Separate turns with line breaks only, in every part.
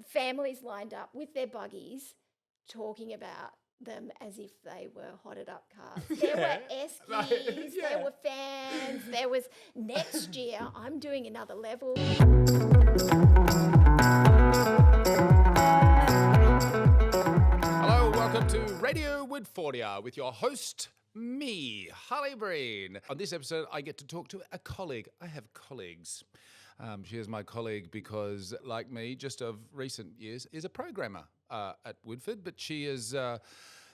families lined up with their buggies talking about them as if they were hotted up cars. There were eskies, there were fans, there was next year I'm doing another level.
Hello, welcome to Radio Woodfordia with your host, me, Harley Breen. On this episode, I get to talk to a colleague. I have colleagues. She is my colleague because, like me, just of recent years, is a programmer at Woodford, but she is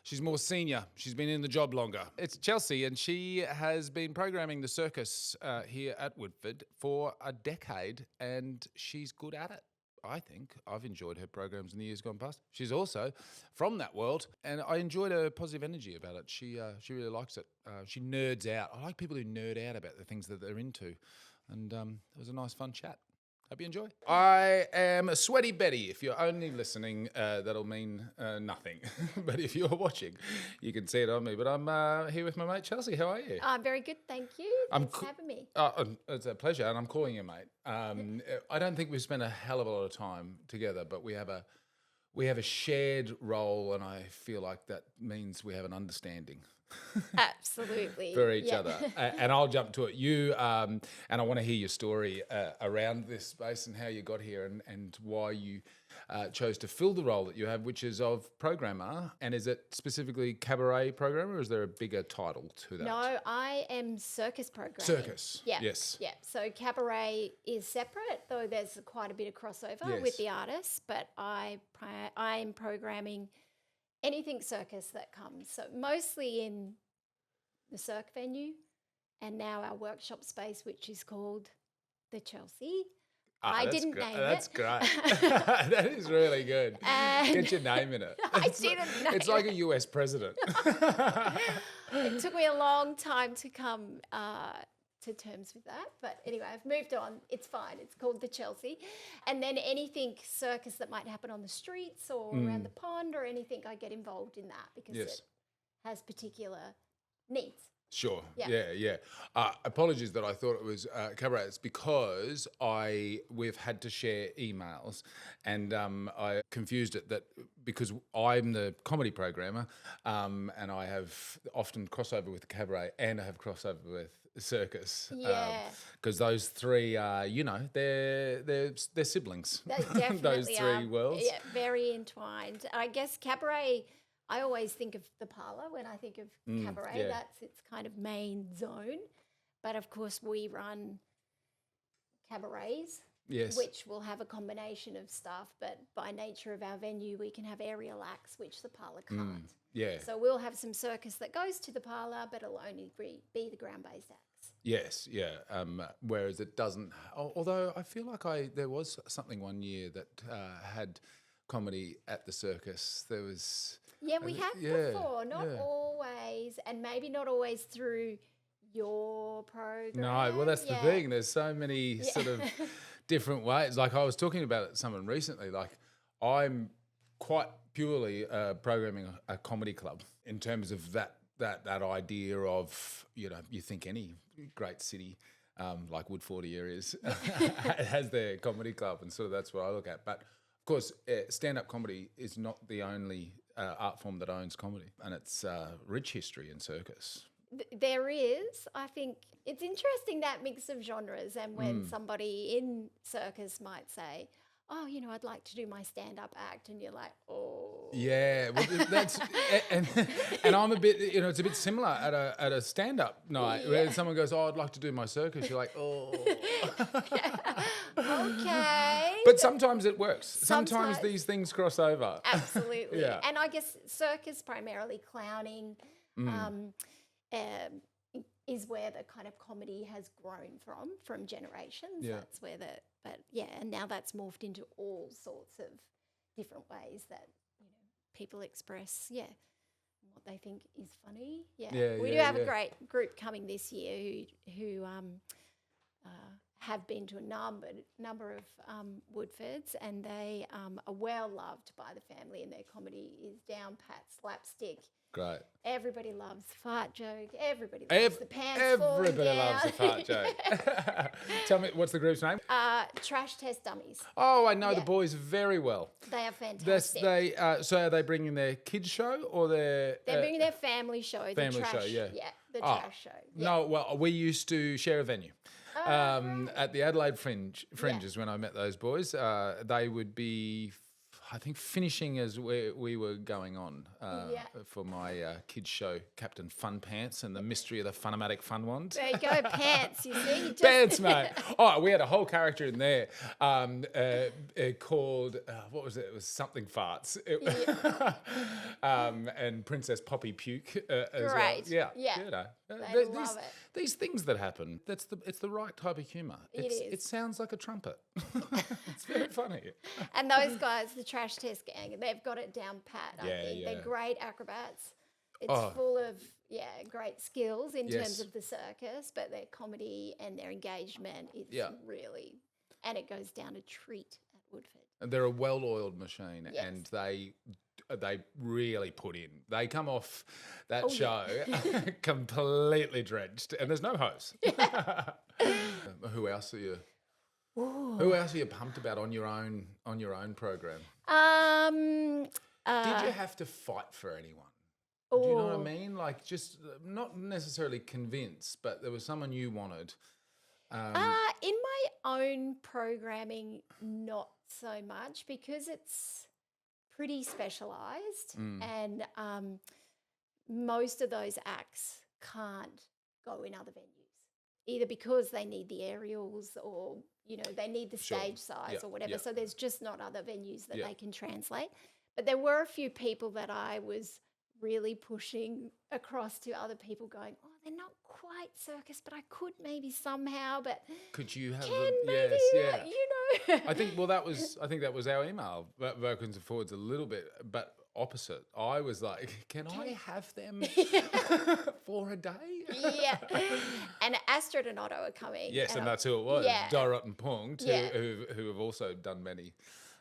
she's more senior. She's been in the job longer. It's Chelsea, and she has been programming the Circus here at Woodford for a decade, and she's good at it. I think I've enjoyed her programs in the years gone past. She's also from that world, and I enjoyed her positive energy about it. She really likes it. She nerds out. I like people who nerd out about the things that they're into. And it was a nice, fun chat. Hope you enjoy. I am a sweaty Betty. If you're only listening, that'll mean nothing. But if you're watching, you can see it on me. But I'm here with my mate Chelsea. How are you?
I'm very good, thank you. Thanks for having me.
It's a pleasure, and I'm calling you mate. I don't think we've spent a hell of a lot of time together, but we have a shared role, and I feel like that means we have an understanding.
Absolutely.
For each other. And I'll jump to it. You, and I want to hear your story around this space and how you got here and why you chose to fill the role that you have, which is of programmer. And is it specifically cabaret programmer, or is there a bigger title to that?
No, I am circus programmer.
Circus.
Yeah.
Yes.
Yeah. So cabaret is separate, though there's quite a bit of crossover with the artists, but I am programming anything circus that comes. So mostly in the Cirque venue, and now our workshop space, which is called the Chelsea. I didn't name it.
That's great. That is really good. Get your name in it.
I didn't name it.
It's like a US president.
It took me a long time to come to terms with that. But anyway, I've moved on. It's fine. It's called the Chelsea. And then anything circus that might happen on the streets or around the pond or anything, I get involved in that because it has particular needs.
Sure. Yeah. Apologies that I thought it was cabaret. It's because we've had to share emails, and I confused it that because I'm the comedy programmer, and I have often crossover with cabaret, and I have crossover with circus.
Yeah.
Because those three are, they're siblings.
They definitely
those three worlds.
Yeah, very entwined. I guess cabaret, I always think of the parlour when I think of cabaret.
Yeah.
That's its kind of main zone. But of course we run cabarets, which will have a combination of stuff. But by nature of our venue, we can have aerial acts, which the parlour can't.
Yeah.
So we'll have some circus that goes to the parlour, but it'll only be the ground-based acts.
Yes, yeah. Whereas it doesn't. Although I feel like there was something one year that had comedy at the circus. There was.
Yeah, we have before. Not always, and maybe not always through your program.
No, well, that's the thing. There's so many sort of different ways. Like I was talking about it to someone recently. Like I'm quite purely programming a comedy club in terms of that idea of, you think any great city like Woodfordia is has their comedy club, and sort of that's what I look at. But of course, stand-up comedy is not the only art form that owns comedy, and it's rich history in circus.
There is. I think it's interesting, that mix of genres, and when somebody in circus might say, oh, I'd like to do my stand-up act, and you're like, oh.
Yeah, well, that's and I'm a bit, it's a bit similar at a stand-up night where someone goes, oh, I'd like to do my circus. You're like, oh.
Okay.
But sometimes it works. Sometimes these things cross over.
Absolutely.
Yeah.
And I guess circus, primarily clowning, is where the kind of comedy has grown from generations.
Yeah.
That's where and now that's morphed into all sorts of different ways that people express what they think is funny. We do have a great group coming this year who have been to a number of Woodfords, and they are well loved by the family, and their comedy is down pat, slapstick.
Great.
Everybody loves the fart joke. Everybody loves the pants falling
Everybody
down.
loves the fart joke. Tell me, what's the group's name?
Trash Test Dummies.
Oh, I know the boys very well.
They are fantastic.
So are they bringing their kids show or
They're bringing their family show.
Family show, yeah.
Yeah, the trash show. Yeah.
No, well, we used to share a venue. At the Adelaide Fringes when I met those boys. They would be, I think, finishing as we were going on for my kids show, Captain Fun Pants and the Mystery of the Funomatic Fun Wand.
There you go, pants. You see,
Pants, mate. Oh, we had a whole character in there called what was it? It was something farts. And Princess Poppy Puke as well. Yeah. You know,
they love it.
These things that happen. It's the right type of humour. It sounds like a trumpet. It's very funny.
And those guys, the Trash Test gang, they've got it down pat. I think they're great acrobats. It's full of great skills in terms of the circus, but their comedy and their engagement is really, and it goes down a treat at Woodford.
And they're a well-oiled machine, and they really put in. They come off that show completely drenched, and there's no hose. Who else are you? Ooh. Who else are you pumped about on your own program? Did you have to fight for anyone? Do you know what I mean? Like, just not necessarily convince, but there was someone you wanted.
In my own programming, not so much, because it's pretty specialised, and most of those acts can't go in other venues, either because they need the aerials or, you know, they need the stage size or whatever. So there's just not other venues that they can translate. But there were a few people that I was really pushing across to other people, going, oh, they're not quite circus, but I could maybe somehow. But
could you have
maybe, you know?
I think that was our email, backwards and forwards a little bit, but opposite. I was like, can I have them for a day?
Yeah. And Astrid and Otto are coming.
Yes, and that's who it was.
Yeah.
Dorot and Punkt, who have also done many.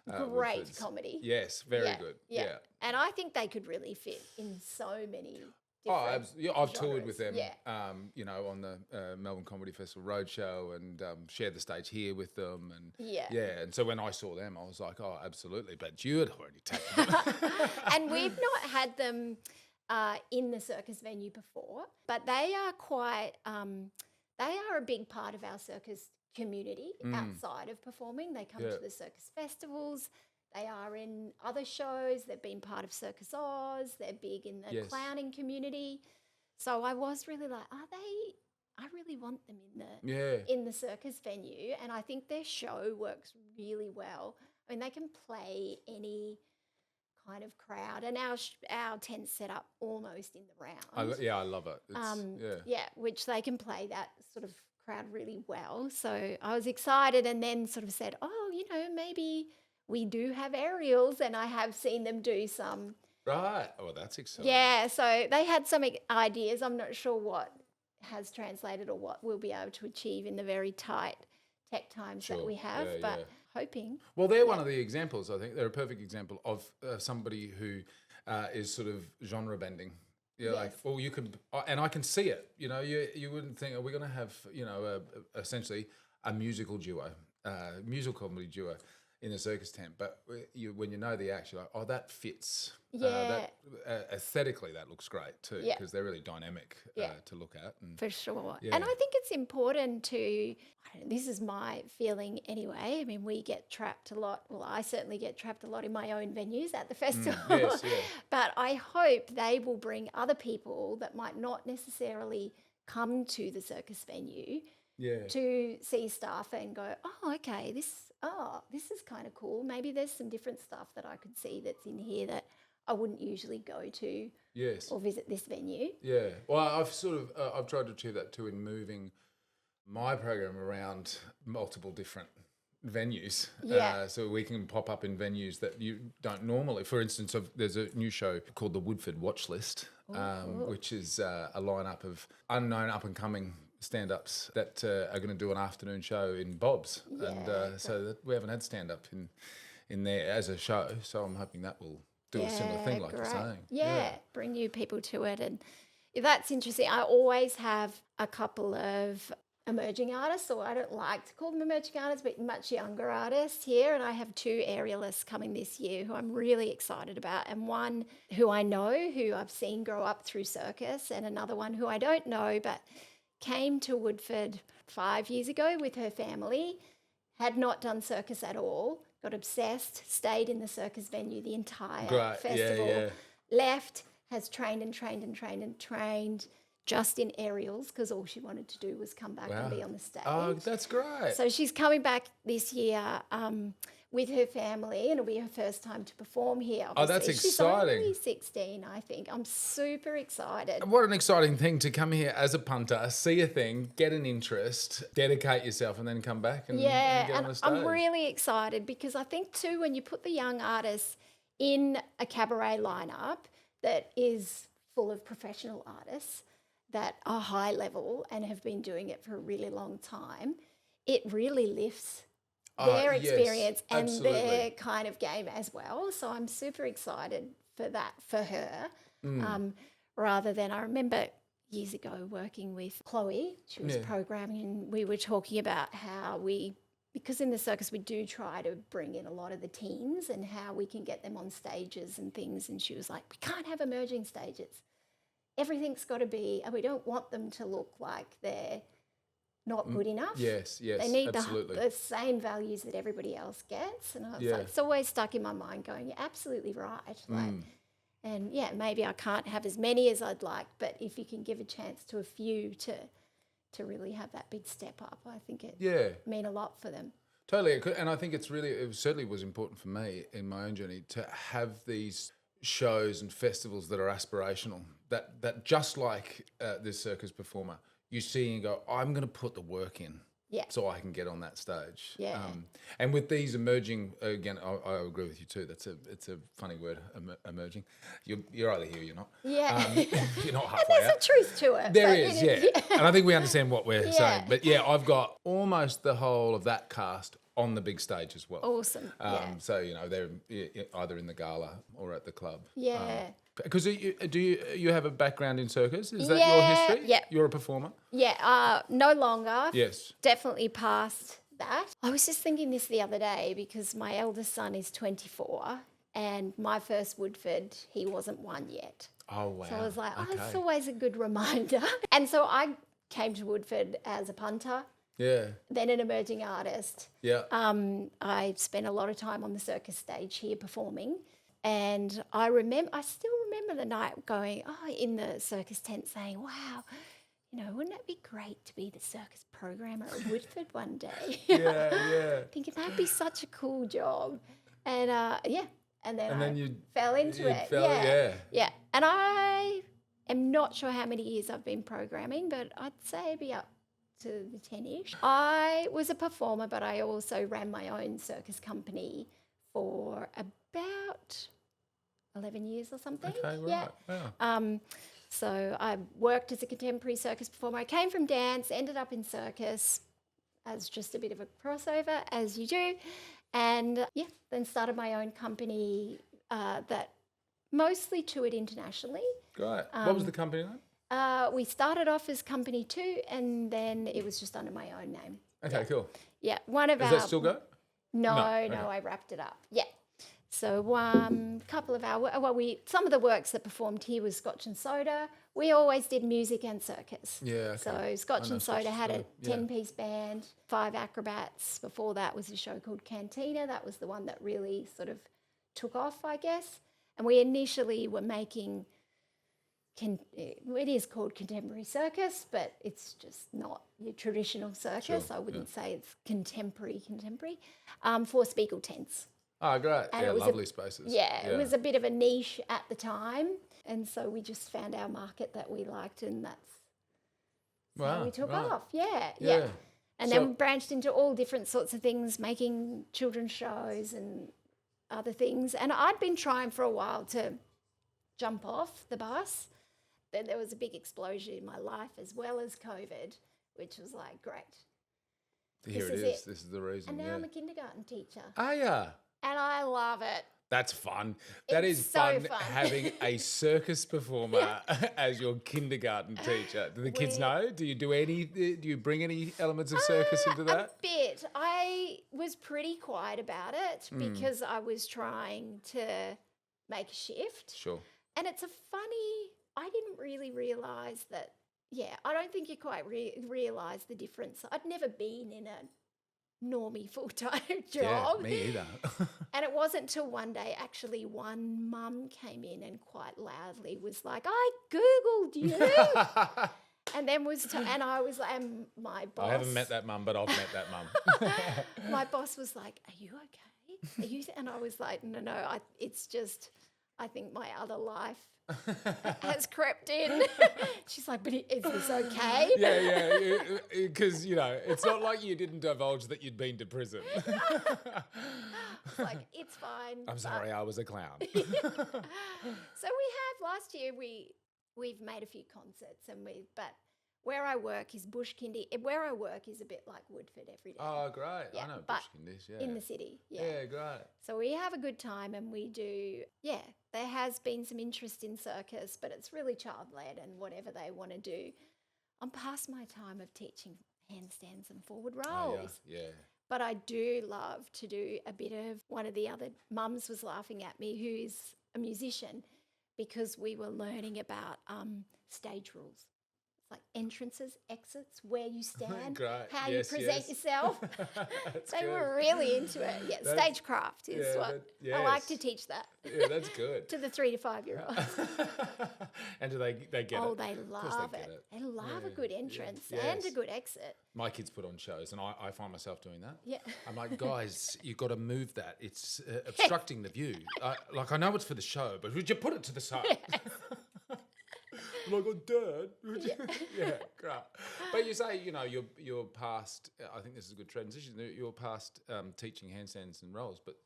Great
Woodfords.
Comedy.
Yes, very good. Yeah.
And I think they could really fit in so many
I've
genres.
toured with them, you know, on the Melbourne Comedy Festival Roadshow, and shared the stage here with them. And and so when I saw them, I was like, oh, absolutely. But you had already taken them.
And we've not had them in the circus venue before, but they are quite, they are a big part of our circus community outside of performing. They come to the circus festivals. They are in other shows. They've been part of Circus Oz. They're big in the clowning community. So I was really like, I really want them in the circus venue, and I think their show works really well. I mean, they can play any kind of crowd, and our tent's set up almost in the round.
I love it. It's,
which they can play that sort of crowd really well. So I was excited, and then sort of said, oh, you know, maybe we do have aerials, and I have seen them do some.
Right. Oh, that's exciting.
Yeah, so they had some ideas. I'm not sure what has translated or what we'll be able to achieve in the very tight tech times that we have, but hoping.
Well, they're one of the examples, I think. They're a perfect example of somebody who is sort of genre bending. Yeah, like, well, you could, and I can see it. You know, you wouldn't think, are we going to have, you know, essentially a musical duo, musical comedy duo in a circus tent? But when you know the act, you're like, oh, that fits. Aesthetically, that looks great too, because they're really dynamic to look at. And,
for sure. Yeah. And I think it's important to, this is my feeling anyway. I mean, we get trapped a lot. Well, I certainly get trapped a lot in my own venues at the festival. But I hope they will bring other people that might not necessarily come to the circus venue to see stuff and go, oh, okay, this is kind of cool. Maybe there's some different stuff that I could see that's in here that I wouldn't usually go to or visit this venue. Yeah.
Well, I've tried to achieve that too in moving my program around multiple different venues. So we can pop up in venues that you don't normally. For instance, there's a new show called the Woodford Watch List, which is a lineup of unknown up-and-coming stand-ups that are going to do an afternoon show in Bob's, and so that we haven't had stand-up in there as a show. So I'm hoping that will do a similar thing, like you're saying.
Yeah, bring new people to it, and that's interesting. I always have a couple of emerging artists, or I don't like to call them emerging artists, but much younger artists here. And I have 2 aerialists coming this year who I'm really excited about. And one who I know, who I've seen grow up through Circus, and another one who I don't know, but came to Woodford 5 years ago with her family, had not done Circus at all, got obsessed, stayed in the Circus venue the entire festival, left, has trained and trained and trained and trained, just in aerials, because all she wanted to do was come back and be on the stage.
Oh, that's great.
So she's coming back this year with her family, and it'll be her first time to perform here. Obviously.
Oh, that's exciting.
She's only 16, I think. I'm super excited.
What an exciting thing to come here as a punter, see a thing, get an interest, dedicate yourself, and then come back and get on the stage.
I'm really excited because I think too, when you put the young artists in a cabaret lineup that is full of professional artists that are high level and have been doing it for a really long time, it really lifts their experience and their kind of game as well. So I'm super excited for that for her. Rather than, I remember years ago working with Chloe, she was programming, and we were talking about how because in the circus we do try to bring in a lot of the teens and how we can get them on stages and things. And she was like, we can't have emerging stages. Everything's got to be, and we don't want them to look like they're not good enough.
Yes,
they need
absolutely.
the same values that everybody else gets. And I was like, it's always stuck in my mind going, you're absolutely right. Like, and maybe I can't have as many as I'd like, but if you can give a chance to a few to really have that big step up, I think it mean a lot for them.
Totally, and I think it certainly was important for me in my own journey to have these shows and festivals that are aspirational, that just like this circus performer, you see and go, I'm going to put the work in so I can get on that stage. Yeah. And with these emerging, again, I agree with you too. It's a funny word, emerging. You're either here or you're not. Yeah. You're not halfway
There's
out.
a truth to it.
There is, And I think we understand what we're saying. But I've got almost the whole of that cast on the big stage as well.
Awesome.
So, they're either in the gala or at the club.
Yeah.
Because do you have a background in circus? Is that your history?
Yeah.
You're a performer?
Yeah, no longer.
Yes.
Definitely past that. I was just thinking this the other day because my eldest son is 24 and my first Woodford, he wasn't 1 yet.
Oh, wow.
So I was like, it's always a good reminder. And so I came to Woodford as a punter.
Yeah.
Then an emerging artist.
Yeah.
I spent a lot of time on the circus stage here performing. And I still remember the night going, in the circus tent saying, wow, wouldn't it be great to be the circus programmer at Woodford one day? Thinking that'd be such a cool job. And and then I fell into it. Yeah. And I am not sure how many years I've been programming, but I'd say it'd be up to the 10-ish. I was a performer, but I also ran my own circus company for about 11 years or something.
Okay, right.
Yeah. So I worked as a contemporary circus performer. I came from dance, ended up in circus as just a bit of a crossover, as you do. And then started my own company that mostly toured internationally.
Great. What was the company name?
We started off as Company 2 and then it was just under my own name.
Okay, cool.
Yeah.
Does that still go?
No, I wrapped it up. Yeah. So couple of some of the works that performed here was Scotch and Soda. We always did music and circus.
Yeah. Okay.
So Scotch and Soda had a 10-piece band, 5 acrobats. Before that was a show called Cantina. That was the one that really sort of took off, I guess. And we initially were making, it is called contemporary circus, but it's just not your traditional circus.
Sure,
I wouldn't say it's contemporary, for Spiegel tents.
Oh, great. And it was lovely spaces.
Yeah, it was a bit of a niche at the time. And so we just found our market that we liked and that's how we took off. Yeah. And then we branched into all different sorts of things, making children's shows and other things. And I'd been trying for a while to jump off the bus. Then there was a big explosion in my life as well as COVID. which was like, great.
Here it is. This is the reason.
And now I'm a kindergarten teacher.
Are ya?
And I love it.
That's fun. That is
so
fun having a circus performer as your kindergarten teacher. Do the kids know? Do you bring any elements of circus into that?
A bit. I was pretty quiet about it because I was trying to make a shift.
Sure.
And it's I didn't really realise that, I don't think you quite realise the difference. I'd never been in a normie full-time job.
Yeah, me either.
And it wasn't until one day, actually, one mum came in and quite loudly was like, I Googled you. And then and I was like, and my boss.
I haven't met that mum, but I've met that mum.
My boss was like, are you okay? Are you? And I was like, no, it's just, I think my other life has crept in. She's like, but is this okay?
Yeah, because, it's not like you didn't divulge that you'd been to prison.
Like, it's fine.
I'm sorry, I was a clown.
So we have, last year, we've made a few concerts, but where I work is Bush Kindy. Where I work is a bit like Woodford every day.
Oh, great. I know Bush Kindies, yeah.
In the city,
Yeah, great.
So we have a good time and we do, there has been some interest in circus, but it's really child-led and whatever they want to do. I'm past my time of teaching handstands and forward rolls.
Oh, yeah.
But I do love to do a bit of, one of the other mums was laughing at me, who's a musician, because we were learning about stage rules. Like entrances, exits, where you stand, how you present yourself. They were really into it. Yeah, stagecraft is what I like to teach that.
Yeah, that's good.
To the 3 to 5 year olds.
And do they get it?
Oh, they love it. They love a good entrance and a good exit.
My kids put on shows and I find myself doing that.
Yeah.
I'm like, guys, you've got to move that. It's obstructing the view. I know it's for the show, but would you put it to the side?
Yes.
I'm like, oh, Dad. Yeah, great. But you say, you're past, I think this is a good transition, you're past teaching handstands and rolls, but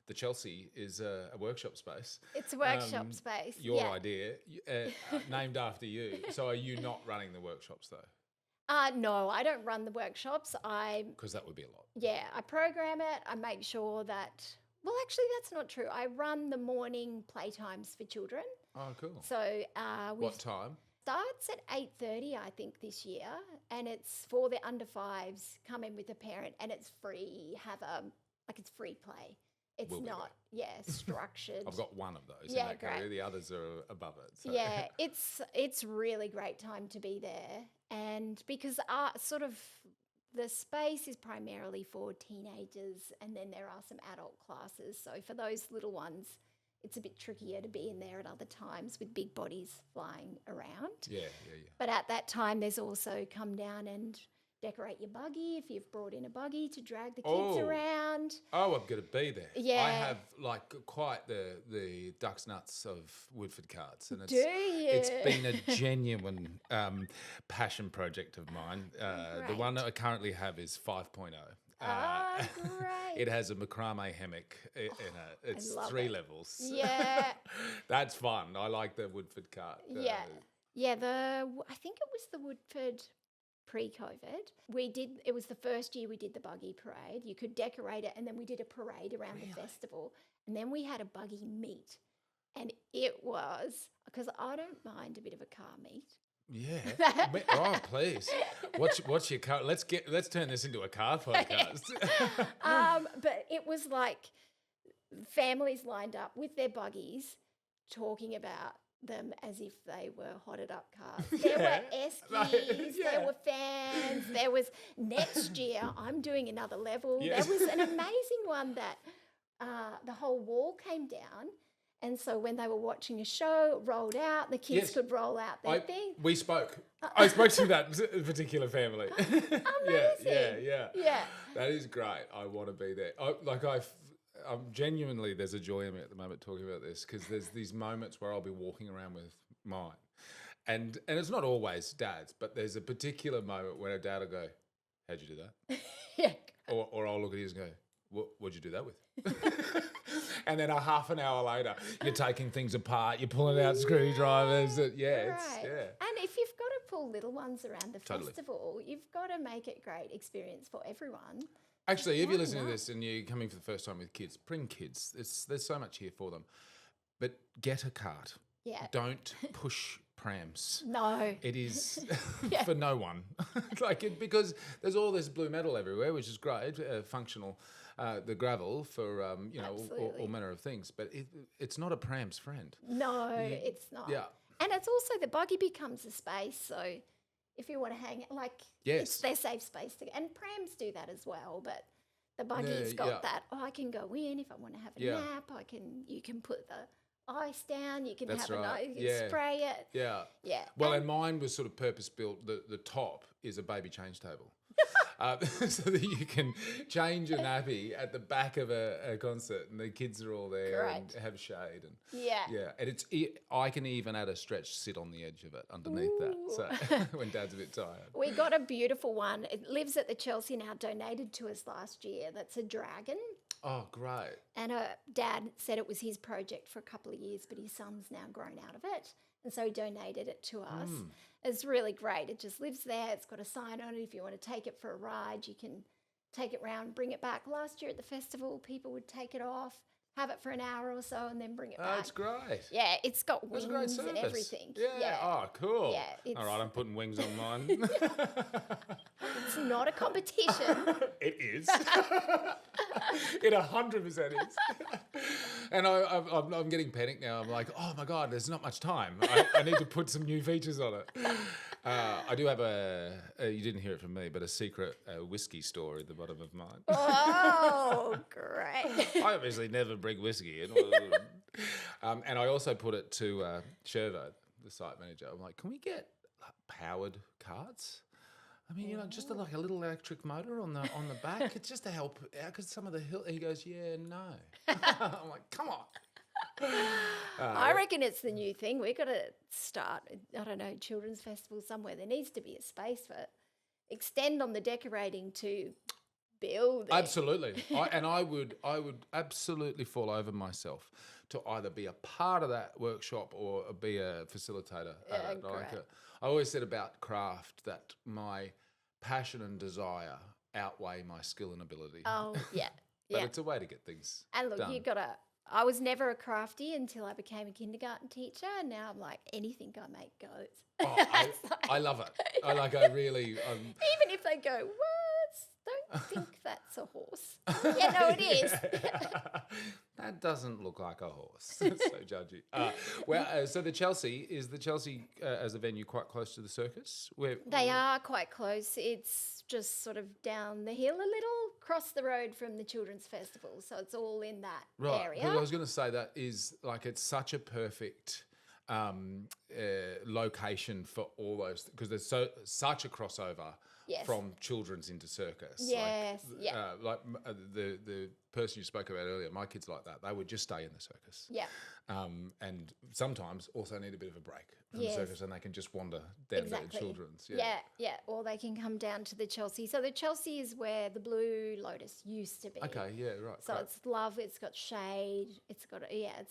the Chelsea is a workshop space.
It's a workshop space.
Your idea, named after you. So are you not running the workshops though?
No, I don't run the workshops.
Because that would be a lot.
Yeah, I program it. I make sure that, well, actually, that's not true. I run the morning playtimes for children.
Oh, cool.
So
what time?
Starts at 8:30, I think, this year, and it's for the under fives. Come in with a parent, and it's free. It's free play. It's not, structured.
I've got one of those.
Yeah,
in that
great.
Category. The others are above it. So.
Yeah, it's really great time to be there, and because the space is primarily for teenagers, and then there are some adult classes. So for those little ones, it's a bit trickier to be in there at other times with big bodies flying around.
Yeah.
But at that time, there's also come down and decorate your buggy if you've brought in a buggy to drag the kids around.
Oh, I'm going to be there.
Yeah.
I have quite the duck's nuts of Woodford cards. And
Do you?
It's been a genuine passion project of mine. The one that I currently have is 5.0.
Great.
It has a macrame hammock in it. It's 3 levels.
Yeah.
That's fun. I like the Woodford cart.
Yeah. I think it was the Woodford pre-COVID. It was the first year we did the buggy parade. You could decorate it, and then we did a parade around the festival. And then we had a buggy meet. And it was, because I don't mind a bit of a car meet.
Yeah. Oh, please. What's your car? Let's turn this into a car podcast.
But it was like families lined up with their buggies talking about them as if they were hotted up cars. There were eskies, there were fans, there was next year I'm doing another level.
Yeah.
There was an amazing one that the whole wall came down. And so when they were watching a show, it rolled out, the kids could roll out their thing.
We spoke. I spoke to that particular family.
Amazing.
Yeah. That is great. I want to be there. I'm genuinely, there's a joy in me at the moment talking about this, because there's these moments where I'll be walking around with mine. And it's not always Dad's, but there's a particular moment when a dad will go, how'd you do that?
Yeah.
Or I'll look at you and go, what'd you do that with? And then a half an hour later, you're taking things apart, you're pulling out screwdrivers.
And if you've got to pull little ones around the festival, you've got to make it a great experience for everyone.
Actually, if you're listening to this and you're coming for the first time with kids, bring kids. There's so much here for them. But get a cart.
Yeah.
Don't push prams.
No.
It is for no one. Because there's all this blue metal everywhere, which is great, functional. The gravel for, all manner of things. But it's not a pram's friend.
No, it's not.
Yeah.
And it's also the buggy becomes a space. So if you want to hang it, it's their safe space. And prams do that as well. But the buggy's got that, I can go in if I want to have a nap. You can put the ice down, you can you can spray it.
Yeah.
Yeah.
Well, and mine was sort of purpose-built. The top is a baby change table. So that you can change a nappy at the back of a concert and the kids are all there and have shade. And I can even add a stretch sit on the edge of it underneath that. So when Dad's a bit tired.
We got a beautiful one. It lives at the Chelsea now, donated to us last year. That's a dragon.
Oh, great.
And Dad said it was his project for a couple of years, but his son's now grown out of it. And so he donated it to us. It's really great. It just lives there. It's got a sign on it. If you want to take it for a ride, you can take it round, bring it back. Last year at the festival, people would take it off, have it for an hour or so, and then bring it back.
Oh, it's great.
Yeah, it's got wings and everything.
Yeah. Oh, cool.
Yeah,
all right, I'm putting wings on mine.
It's not a competition.
It is. It 100% is. And I'm getting panicked now. I'm like, oh my God, there's not much time. I need to put some new features on it. I do have you didn't hear it from me, but a secret whiskey store at the bottom of mine.
Oh, great.
I obviously never bring whiskey in. And I also put it to Shervo, the site manager. I'm like, can we get powered carts? I mean, just like a little electric motor on the back. It's just to help out because some of the hill. He goes, yeah, no. I'm like, come on.
I reckon it's the new thing. We've got to start, I don't know, children's festival somewhere. There needs to be a space for extend on the decorating to build.
Absolutely. I would absolutely fall over myself to either be a part of that workshop or be a facilitator. I always said about craft that my passion and desire outweigh my skill and ability.
Oh, yeah.
But it's a way to get things
And look,
done.
I was never a crafty until I became a kindergarten teacher. And now I'm like, anything I make goes.
Oh, I love it. I really...
Even if they go, what? Don't think that's a horse. Yeah, no, it is.
That doesn't look like a horse. It's so judgy. So the Chelsea as a venue quite close to the Circus?
They are quite close. It's just sort of down the hill a little, across the road from the Children's Festival. So it's all in that area.
Right. I was going to say that is it's such a perfect location for all those, because there's such a crossover. Yes. From children's into circus.
Yes,
the person you spoke about earlier, my kids like that. They would just stay in the circus.
Yeah.
And sometimes also need a bit of a break from the circus and they can just wander down to the children's.
Yeah. Or they can come down to the Chelsea. So the Chelsea is where the Blue Lotus used to be.
Okay, yeah, right.
So it's lovely. It's got shade. It's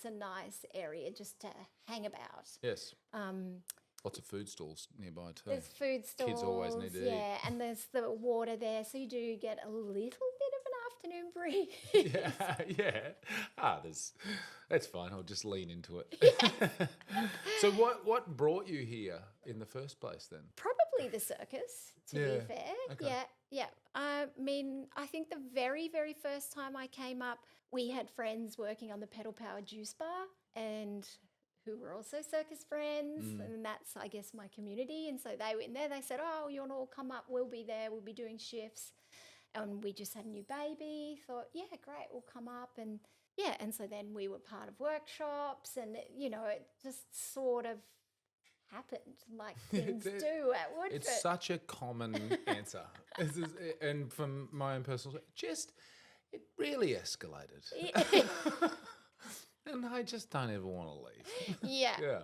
a nice area just to hang about.
Yes. Lots of food stalls nearby too.
There's food stalls.
Kids always need to eat.
Yeah, and there's the water there, so you do get a little bit of an afternoon breeze.
Yeah. That's fine. I'll just lean into it. Yeah. So what brought you here in the first place then?
Probably the circus, to be fair. Okay. Yeah. I mean, I think the very, very first time I came up, we had friends working on the pedal power juice bar and who were also circus friends, and that's, I guess, my community. And so they were in there. They said, oh, you want to all come up? We'll be there. We'll be doing shifts. And we just had a new baby. Thought, yeah, great, we'll come up. And, and so then we were part of workshops and, it just sort of happened like things do at Woodford.
It's such a common answer. And from my own personal, it really escalated. And I just don't ever want to leave.
Yeah.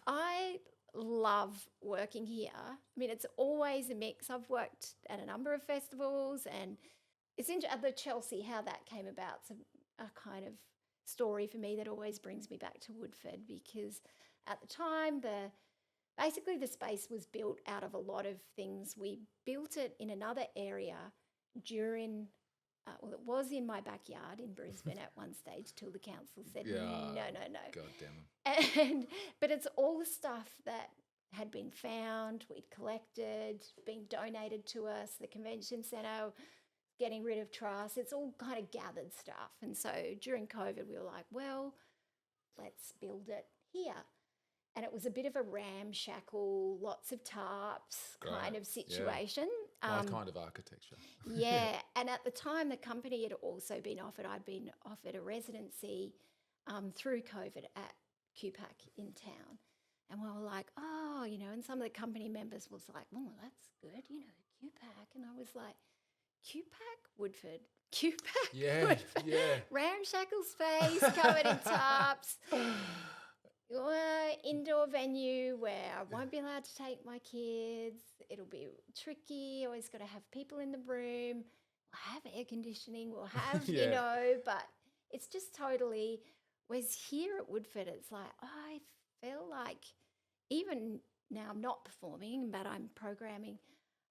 I love working here. I mean, it's always a mix. I've worked at a number of festivals and it's at the Chelsea, how that came about. It's a kind of story for me that always brings me back to Woodford because at the time the basically the space was built out of a lot of things. We built it in another area during, it was in my backyard in Brisbane at one stage till the council said, no.
God damn
it. But it's all the stuff that had been found, we'd collected, been donated to us, the convention centre, getting rid of truss. It's all kind of gathered stuff. And so during COVID, we were like, well, let's build it here. And it was a bit of a ramshackle, lots of tarps kind of situation.
Yeah. My kind of architecture.
Yeah. And at the time, the company had also been offered, I'd been offered a residency through COVID at QPAC in town. And we were like, oh, and some of the company members was like, oh, that's good, QPAC. And I was like, QPAC, Woodford, QPAC, Woodford.
Yeah.
Ramshackle space, covered in tarps. Indoor venue where I won't be allowed to take my kids. It'll be tricky. Always got to have people in the room. We'll have air conditioning. We'll have, but it's just totally, whereas here at Woodford, it's like, I feel like even now I'm not performing, but I'm programming,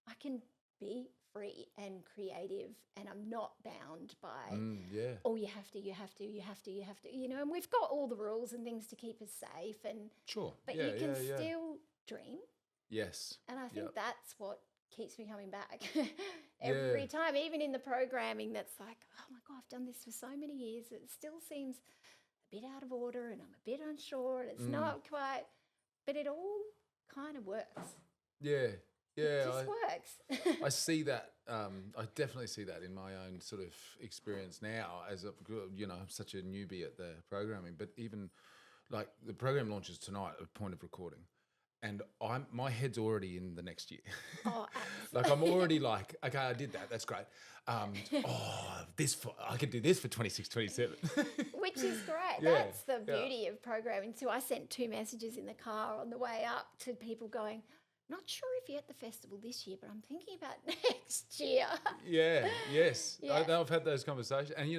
I can be free and creative and I'm not bound by, oh, you have to, and we've got all the rules and things to keep us safe. And
sure.
But you can still dream.
Yes.
And I think that's what keeps me coming back every time, even in the programming that's like, oh my God, I've done this for so many years. It still seems a bit out of order and I'm a bit unsure and it's not quite, but it all kind of works.
Yeah. Yeah,
it just works.
I see that. I definitely see that in my own sort of experience now as I'm such a newbie at the programming. But even like the program launches tonight at point of recording, and my head's already in the next year.
Oh,
like I'm already like, okay, I did that. That's great. I could do this for 26, 27.
Which is great.
Yeah,
that's the beauty of programming too. I sent 2 messages in the car on the way up to people going, not sure if you're at the festival this year, but I'm thinking about next year.
Yeah, yes.
Yeah.
I've had those conversations. And,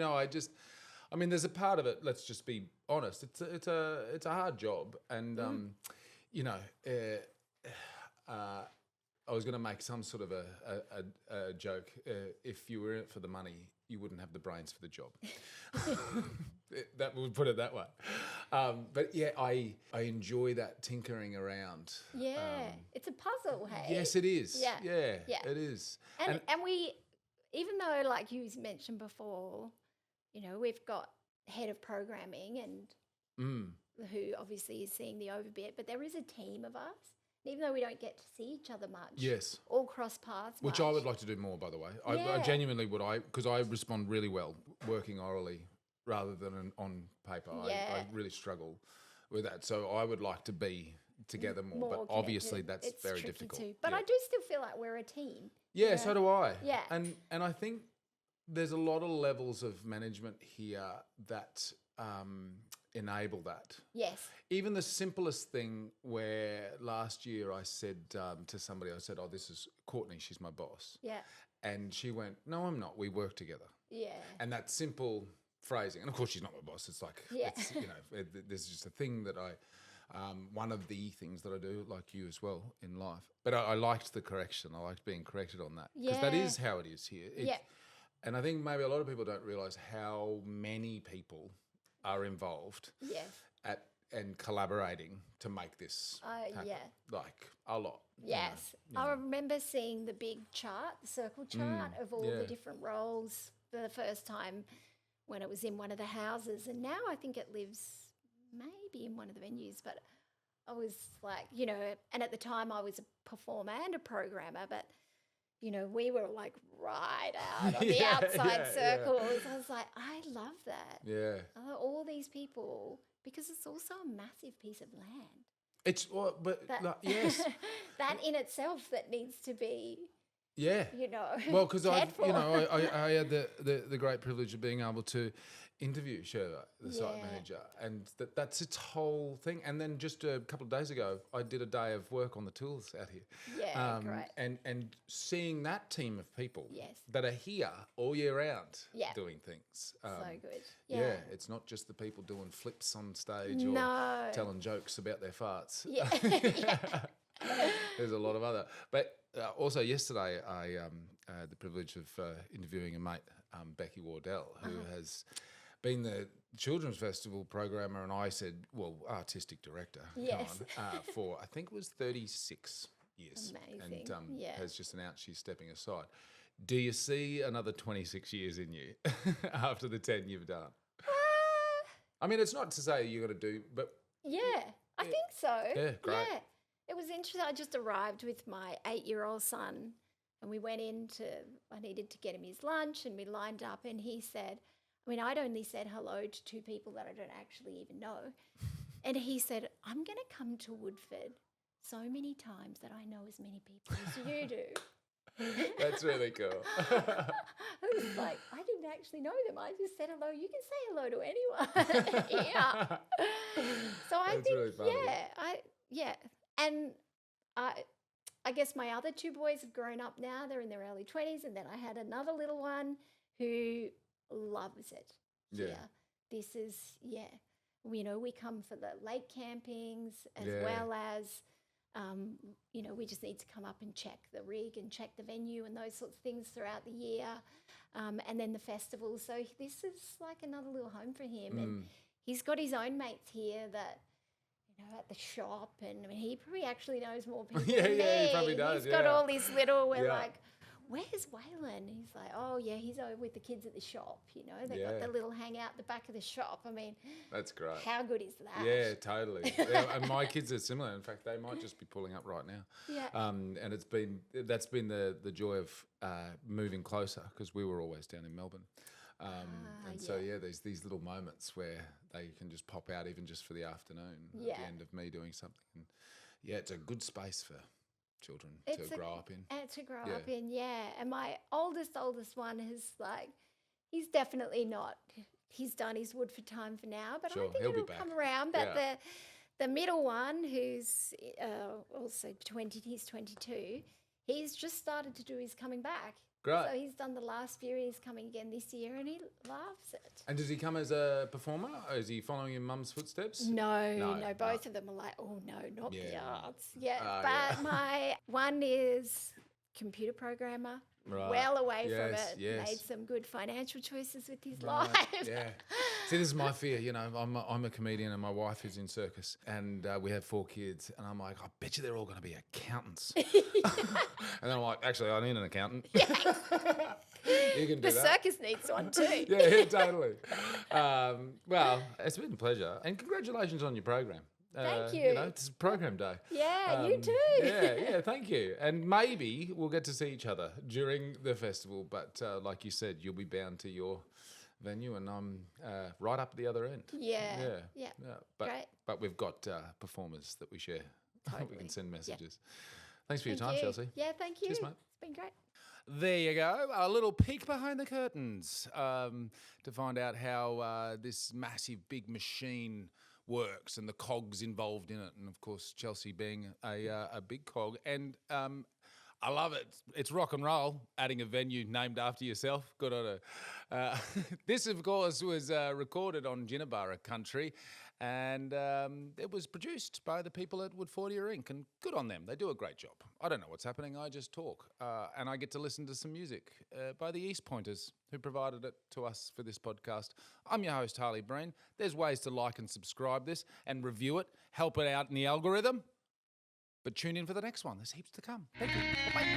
there's a part of it, let's just be honest, it's a hard job. And, I was going to make some sort of a joke. If you were in it for the money, you wouldn't have the brains for the job. That would put it that way. But yeah, I enjoy that tinkering around.
Yeah, it's a puzzle, hey?
Yes, it is.
Yeah,
it is.
And we, even though like you mentioned before, we've got head of programming and who obviously is seeing the overbit, but there is a team of us. Even though we don't get to see each other much.
Yes.
Or cross paths
Which I would like to do more, by the way. I genuinely would, because I respond really well working orally rather than on paper. I really struggle with that. So I would like to be together more but obviously that's
it's
very
tricky
difficult.
Too. But I do still feel like we're a team.
Yeah, so do I.
Yeah.
And I think there's a lot of levels of management here that enable that.
Yes.
Even the simplest thing where last year I said to somebody, I said, oh, this is Courtney, she's my boss.
Yeah.
And she went, no, I'm not. We work together.
Yeah.
And that simple phrasing, and of course she's not my boss. It's like, it's, there's just a thing that one of the things that I do, like you as well, in life. But I liked the correction. I liked being corrected on that. Because that is how it is here. And I think maybe a lot of people don't realise how many people are involved and collaborating to make this happen. Like a lot.
Yes. I remember seeing the big chart, the circle chart of all the different roles for the first time when it was in one of the houses. And now I think it lives maybe in one of the venues, but I was like, and at the time I was a performer and a programmer, but we were like right out on the outside circles. I was like, I love that.
Yeah.
I love all these people because it's also a massive piece of land.
It's, yes.
That in itself that needs to be,
well, because I had the great privilege of being able to interview Sherva, the site
Yeah.
manager, and that's its whole thing. And then just a couple of days ago, I did a day of work on the tools out here.
Yeah, great.
And seeing that team of people
Yes.
that are here all year round
Yeah.
doing things.
So good.
Yeah, it's not just the people doing flips on stage or
No.
telling jokes about their farts.
Yeah. Yeah.
There's a lot of other. But also yesterday, I had the privilege of interviewing a mate, Becky Wardell, who has been the Children's Festival programmer, and I said, well, artistic director,
Yes.
for I think it was 36 years.
Amazing.
And
Yeah.
has just announced she's stepping aside. Do you see another 26 years in you after the 10 you've done? I mean, it's not to say you're going to do, but...
Yeah, I think so.
Yeah, great.
Yeah. It was interesting. I just arrived with my 8-year-old son and we went I needed to get him his lunch and we lined up and he said, I'd only said hello to 2 people that I don't actually even know. And he said, I'm going to come to Woodford so many times that I know as many people as you do.
That's really cool.
I was like, I didn't actually know them. I just said hello. You can say hello to anyone. Yeah. So I
That's
think,
really funny.
And I guess my other 2 boys have grown up now. They're in their early 20s. And then I had another little one who loves it.
Yeah.
This is, we come for the lake campings as
Yeah.
well as, we just need to come up and check the rig and check the venue and those sorts of things throughout the year. And then the festival. So this is like another little home for him. And he's got his own mates here that, at the shop. And he probably actually knows more people than me.
he probably does.
He's got all these little, we're
Yeah.
like, where's Waylon? He's like, oh, yeah, he's over with the kids at the shop. They've got
Yeah.
the little hangout at the back of the shop.
That's great.
How good is that?
Yeah, totally. And my kids are similar. In fact, they might just be pulling up right now.
Yeah.
And that's been the joy of moving closer because we were always down in Melbourne. So there's these little moments where they can just pop out even just for the afternoon at the end of me doing something. And it's a good space for children to grow up in.
And to grow up in, And my oldest one is he's definitely not. He's done his Woodford time for now, but
Sure,
I think
he'll be
it'll
back.
come around. But
Yeah.
the middle one, who's also 20, he's 22. He's just started to do his coming back.
Great.
So he's done the last few. He's coming again this year, and he loves it.
And does he come as a performer? Or is he following in mum's footsteps?
No. Both of them are like, oh no, not the arts. Yeah,
Ah,
but my one is computer programmer.
Right.
Well away from
Yes,
it.
yes.
Made some good financial choices with his
Right,
life.
Yeah. See, this is my fear. I'm a comedian and my wife is in Circus and we have 4 kids and I'm like, I bet you they're all going to be accountants. And then I'm like, actually, I need an accountant. You can do
The
that.
circus needs one too.
Yeah, totally. Well, it's been a pleasure and congratulations on your program.
Thank you.
It's program day.
Yeah, you too.
Yeah, thank you. And maybe we'll get to see each other during the festival. But like you said, you'll be bound to your venue and I'm right up at the other end.
Yeah.
But we've got performers that we share. We
Totally.
can send
Yeah.
messages. Thanks for your
Thank
time,
you.
Chelsea.
Yeah, thank you.
Cheers, mate.
It's been great.
There you go, a little peek behind the curtains to find out how this massive big machine works and the cogs involved in it. And of course, Chelsea being a big cog. And I love it. It's rock and roll, adding a venue named after yourself. Good on her. This, of course, was recorded on Jinnabara country. And it was produced by the people at Woodfordia Inc. And good on them. They do a great job. I don't know what's happening. I just talk. And I get to listen to some music by the East Pointers who provided it to us for this podcast. I'm your host, Harley Breen. There's ways to like and subscribe this and review it. Help it out in the algorithm. But tune in for the next one. There's heaps to come. Thank you. Bye-bye.